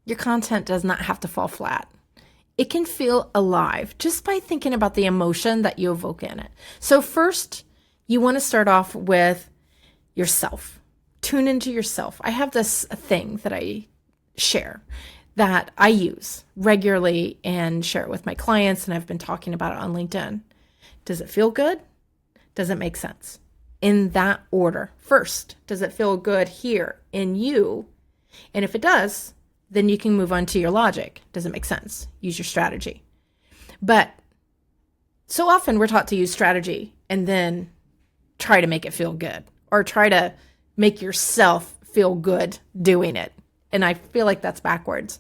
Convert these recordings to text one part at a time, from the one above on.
Your content does not have to fall flat. It can feel alive just by thinking about the emotion that you evoke in it. So first, you want to start off with yourself. Tune into yourself. I have this thing that I share that I use regularly and share it with my clients, and I've been talking about it on LinkedIn. Does it feel good? Does it make sense? In that order. First, does it feel good here in you? And if it does, then you can move on to your logic. Does it make sense? Use your strategy. But so often we're taught to use strategy and then try to make it feel good or try to make yourself feel good doing it. And I feel like that's backwards.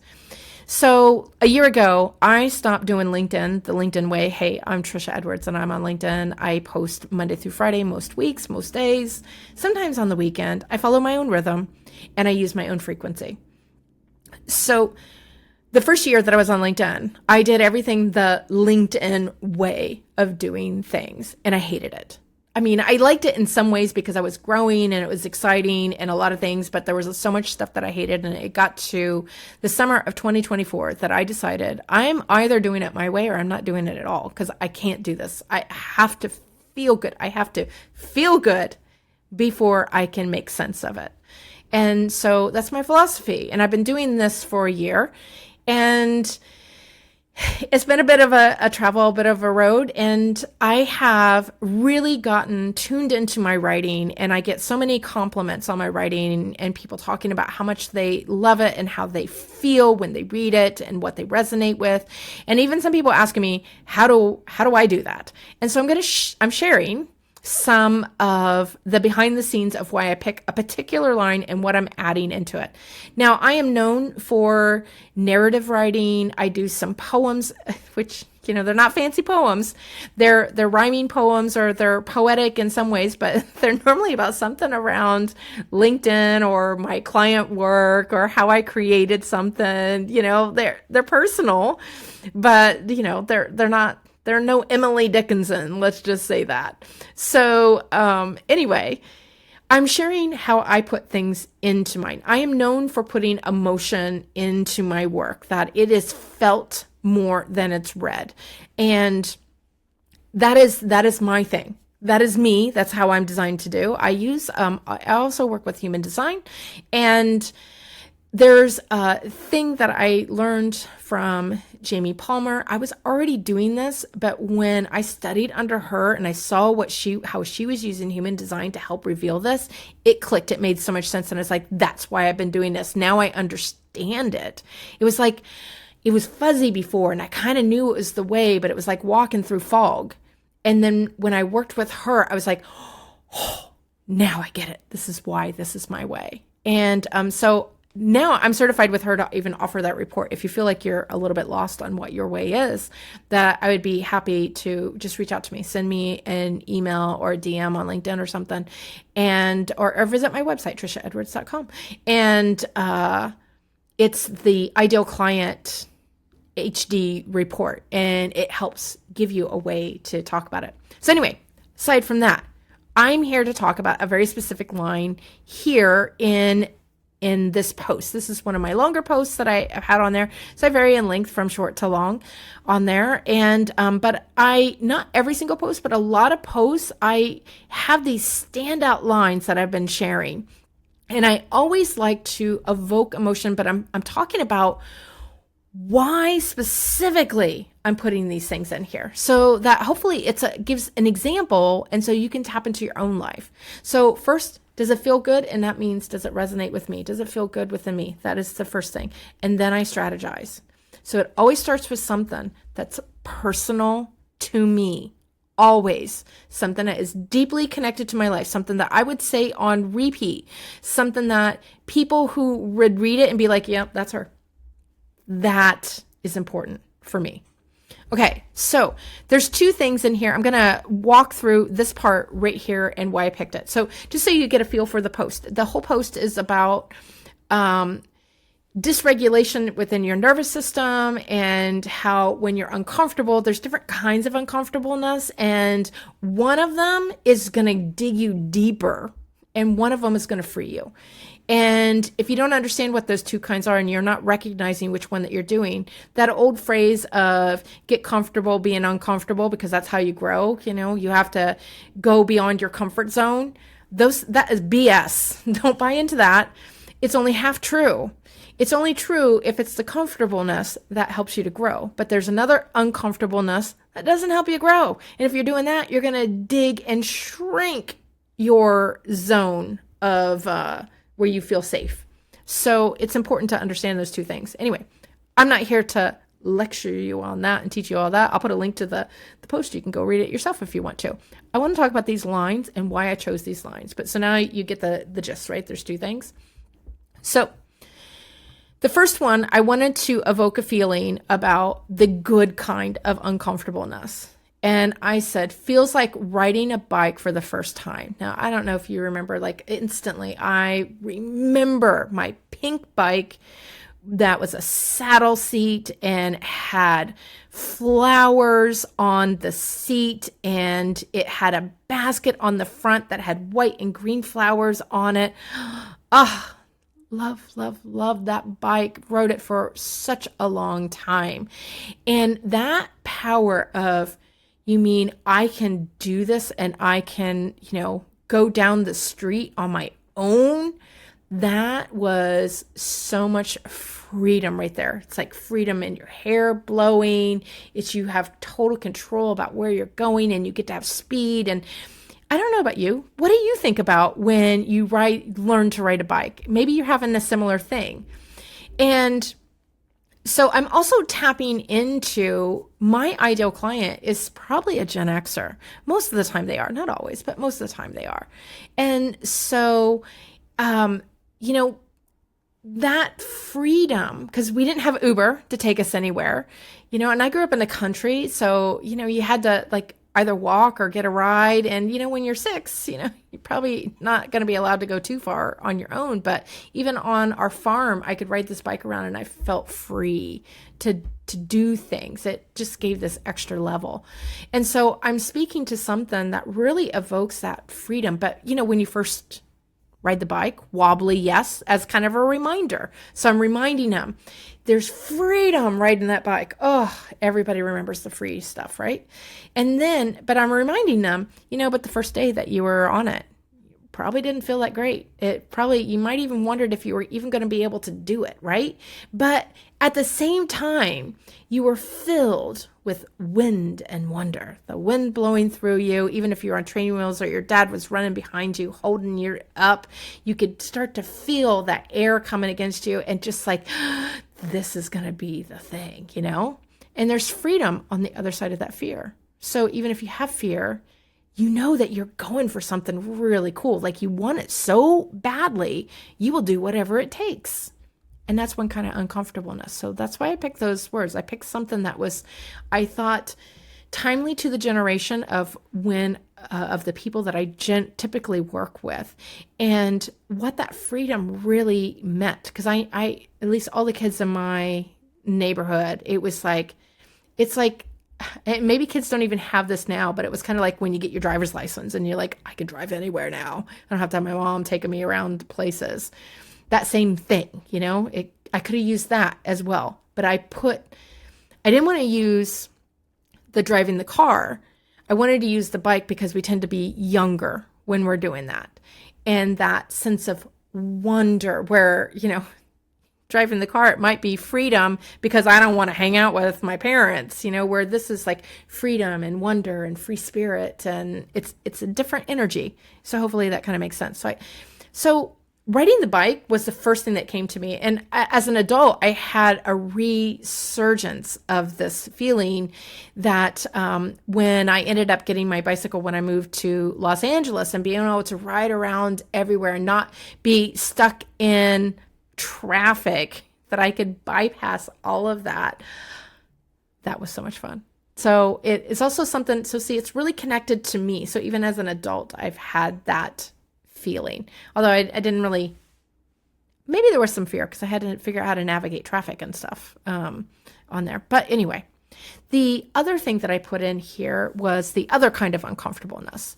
So a year ago, I stopped doing LinkedIn, the LinkedIn way. Hey, I'm Trisha Edwards and I'm on LinkedIn. I post Monday through Friday, most weeks, most days, sometimes on the weekend. I follow my own rhythm and I use my own frequency. So the first year that I was on LinkedIn, I did everything the LinkedIn way of doing things, and I hated it. I mean, I liked it in some ways because I was growing and it was exciting and a lot of things, but there was so much stuff that I hated. And it got to the summer of 2024 that I decided I'm either doing it my way or I'm not doing it at all because I can't do this. I have to feel good. I have to feel good before I can make sense of it. And so that's my philosophy. And I've been doing this for a year. And it's been a bit of a travel, a bit of a road. And I have really gotten tuned into my writing. And I get so many compliments on my writing and people talking about how much they love it and how they feel when they read it and what they resonate with. And even some people asking me, how do I do that? And so I'm sharing some of the behind the scenes of why I pick a particular line and what I'm adding into it. Now, I am known for narrative writing. I do some poems, which, they're not fancy poems. They're rhyming poems or they're poetic in some ways, but they're normally about something around LinkedIn or my client work or how I created something. They're personal, but they're no Emily Dickinson, let's just say that. So anyway, I'm sharing how I put things into mine. I am known for putting emotion into my work, that it is felt more than it's read. And that is my thing. That is me. That's how I'm designed to do. I also work with human design, and there's a thing that I learned from Jamie Palmer. I was already doing this, but when I studied under her and I saw how she was using human design to help reveal this, it clicked. It made so much sense. And it's like, that's why I've been doing this. Now I understand it. It was like, it was fuzzy before and I kind of knew it was the way, but it was like walking through fog. And then when I worked with her, I was like, oh, now I get it. This is why this is my way. And so now I'm certified with her to even offer that report. If you feel like you're a little bit lost on what your way is, that I would be happy to just reach out to me, send me an email or a DM on LinkedIn or something, or visit my website, trishaedwards.com. And it's the Ideal Client HD report, and it helps give you a way to talk about it. So anyway, aside from that, I'm here to talk about a very specific line here in this post. This is one of my longer posts that I have had on there. So I vary in length from short to long on there. And, but not every single post, but a lot of posts, I have these standout lines that I've been sharing. And I always like to evoke emotion, but I'm talking about why specifically I'm putting these things in here, so that hopefully gives an example. And so you can tap into your own life. So first, does it feel good? And that means, does it resonate with me? Does it feel good within me? That is the first thing. And then I strategize. So it always starts with something that's personal to me. Always something that is deeply connected to my life, something that I would say on repeat, something that people who would read it and be like, yep, that's her. That is important for me. Okay, so there's two things in here. I'm going to walk through this part right here and why I picked it. So just so you get a feel for the post. The whole post is about dysregulation within your nervous system and how when you're uncomfortable, there's different kinds of uncomfortableness. And one of them is going to dig you deeper and one of them is going to free you. And if you don't understand what those two kinds are and you're not recognizing which one that you're doing, that old phrase of get comfortable being uncomfortable because that's how you grow, you have to go beyond your comfort zone. That is BS. Don't buy into that. It's only half true. It's only true if it's the comfortableness that helps you to grow. But there's another uncomfortableness that doesn't help you grow. And if you're doing that, you're going to dig and shrink your zone of where you feel safe. So it's important to understand those two things. Anyway, I'm not here to lecture you on that and teach you all that. I'll put a link to the post. You can go read it yourself if you want to. I want to talk about these lines and why I chose these lines. But so now you get the gist, right? There's two things. So the first one, I wanted to evoke a feeling about the good kind of uncomfortableness. And I said, feels like riding a bike for the first time. Now, I don't know if you remember, like instantly, I remember my pink bike that was a saddle seat and had flowers on the seat, and it had a basket on the front that had white and green flowers on it. Love that bike. Rode it for such a long time. And that power of, you mean I can do this and I can, go down the street on my own? That was so much freedom right there. It's like freedom in your hair blowing. It's you have total control about where you're going and you get to have speed. And I don't know about you. What do you think about when you learn to ride a bike? Maybe you're having a similar thing. And so I'm also tapping into my ideal client is probably a Gen Xer. Most of the time they are, not always, but most of the time they are. And so, that freedom, because we didn't have Uber to take us anywhere, and I grew up in the country. So, you had to either walk or get a ride. And, when you're 6, you're probably not going to be allowed to go too far on your own. But even on our farm, I could ride this bike around and I felt free to do things. It just gave this extra level. And so I'm speaking to something that really evokes that freedom. But, when you first ride the bike, wobbly, yes, as kind of a reminder. So I'm reminding them there's freedom riding that bike. Oh, everybody remembers the free stuff, right? And then, but I'm reminding them, but the first day that you were on it, probably didn't feel that great. You might even wondered if you were even going to be able to do it, right? But at the same time, you were filled with wind and wonder, the wind blowing through you. Even if you're on training wheels or your dad was running behind you, holding you up, you could start to feel that air coming against you and just like, this is going to be the thing, And there's freedom on the other side of that fear. So even if you have fear, you know that you're going for something really cool. Like you want it so badly, you will do whatever it takes. And that's one kind of uncomfortableness. So that's why I picked those words. I picked something that was, I thought, timely to the generation of of the people that I typically work with, and what that freedom really meant. Because I, at least all the kids in my neighborhood, it's like, and maybe kids don't even have this now, but it was kind of like when you get your driver's license and you're like, I can drive anywhere now. I don't have to have my mom taking me around places. That same thing, I could have used that as well. But I didn't want to use the driving the car. I wanted to use the bike because we tend to be younger when we're doing that. And that sense of wonder where, driving the car, it might be freedom because I don't want to hang out with my parents, where this is like freedom and wonder and free spirit. And it's a different energy. So hopefully that kind of makes sense. So riding the bike was the first thing that came to me. And as an adult, I had a resurgence of this feeling that when I ended up getting my bicycle when I moved to Los Angeles and being able to ride around everywhere and not be stuck in traffic, that I could bypass all of that. That was so much fun. So it's also something, so see, it's really connected to me. So even as an adult, I've had that feeling. Although I didn't really, maybe there was some fear because I had to figure out how to navigate traffic and stuff on there. But anyway, The other thing that I put in here was the other kind of uncomfortableness.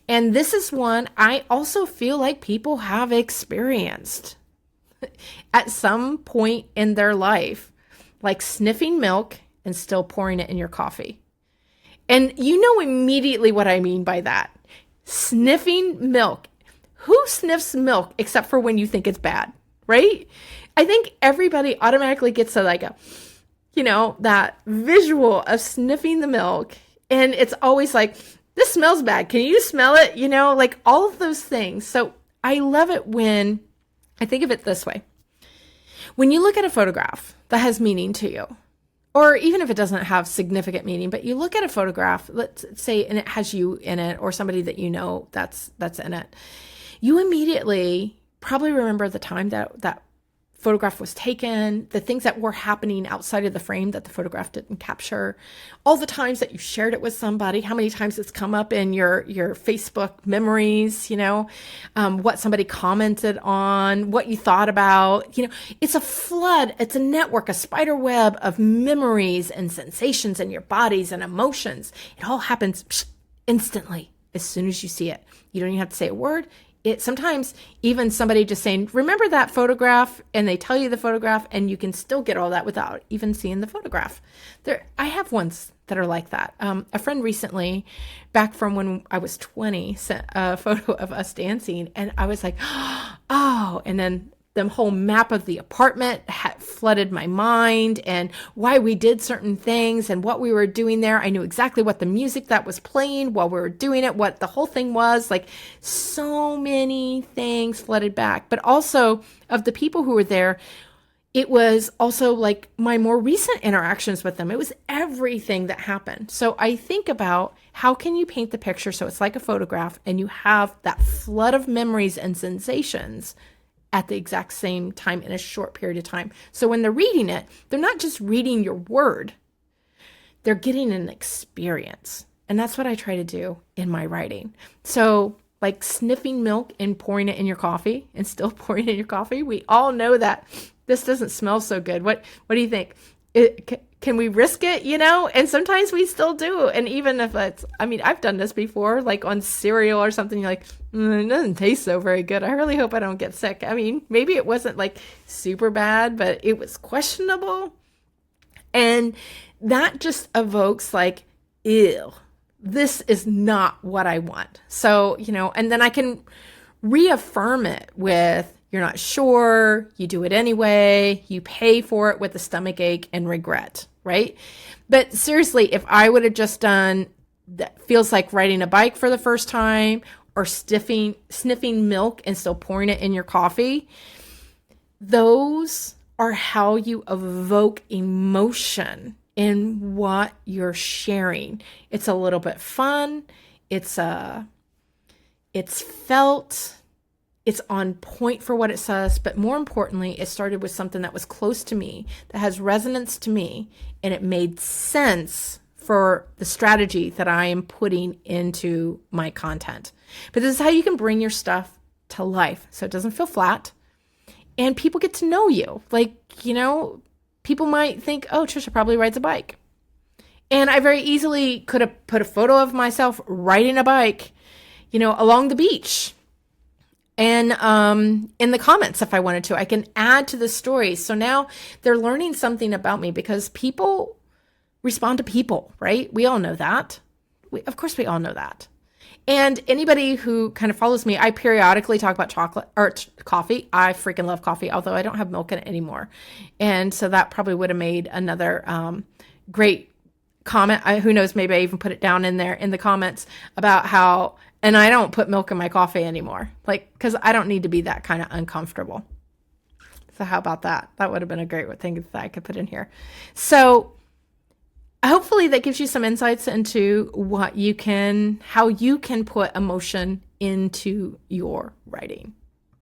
And this is one I also feel like people have experienced at some point in their life, like sniffing milk and still pouring it in your coffee. And you know immediately what I mean by that. Sniffing milk. Who sniffs milk except for when you think it's bad, right? I think everybody automatically gets that visual of sniffing the milk. And it's always like, this smells bad. Can you smell it? Like all of those things. So I love it when I think of it this way. When you look at a photograph that has meaning to you, or even if it doesn't have significant meaning, but you look at a photograph, let's say, and it has you in it or somebody that you know that's in it, you immediately probably remember the time that photograph was taken, the things that were happening outside of the frame that the photograph didn't capture, all the times that you shared it with somebody, how many times it's come up in your Facebook memories, what somebody commented on, what you thought about, it's a flood, it's a network, a spider web of memories and sensations in your bodies and emotions. It all happens instantly as soon as you see it. You don't even have to say a word. Sometimes even somebody just saying, remember that photograph, and they tell you the photograph, and you can still get all that without even seeing the photograph. I have ones that are like that. A friend recently, back from when I was 20, sent a photo of us dancing, and I was like, oh, and then the whole map of the apartment had flooded my mind and why we did certain things and what we were doing there. I knew exactly what the music that was playing while we were doing it, what the whole thing was. Like so many things flooded back, but also of the people who were there, it was also like my more recent interactions with them. It was everything that happened. So I think about how can you paint the picture so it's like a photograph and you have that flood of memories and sensations at the exact same time in a short period of time. So when they're reading it, they're not just reading your word, they're getting an experience. And that's what I try to do in my writing. So like sniffing milk and pouring it in your coffee and still pouring it in your coffee. We all know that this doesn't smell so good. What do you think? Can we risk it, And sometimes we still do. And even if I've done this before, like on cereal or something, you're like, it doesn't taste so very good. I really hope I don't get sick. Maybe it wasn't like super bad, but it was questionable. And that just evokes like, ew, this is not what I want. So, and then I can reaffirm it with, you're not sure, you do it anyway, you pay for it with a stomach ache and regret, right? But seriously, if I would have just done that feels like riding a bike for the first time or sniffing milk and still pouring it in your coffee, those are how you evoke emotion in what you're sharing. It's a little bit fun, it's felt, it's on point for what it says, but more importantly, it started with something that was close to me, that has resonance to me, and it made sense for the strategy that I am putting into my content. But this is how you can bring your stuff to life so it doesn't feel flat, and people get to know you. People might think, oh, Trisha probably rides a bike. And I very easily could have put a photo of myself riding a bike, along the beach. And in the comments, if I wanted to, I can add to the story. So now they're learning something about me because people respond to people, right? We all know that. Of course, we all know that. And anybody who kind of follows me, I periodically talk about chocolate or coffee. I freaking love coffee, although I don't have milk in it anymore. And so that probably would have made another great comment. Who knows, maybe I even put it down in there in the comments about how, and I don't put milk in my coffee anymore, because I don't need to be that kind of uncomfortable. So how about that? That would have been a great thing that I could put in here. So hopefully that gives you some insights into how you can put emotion into your writing.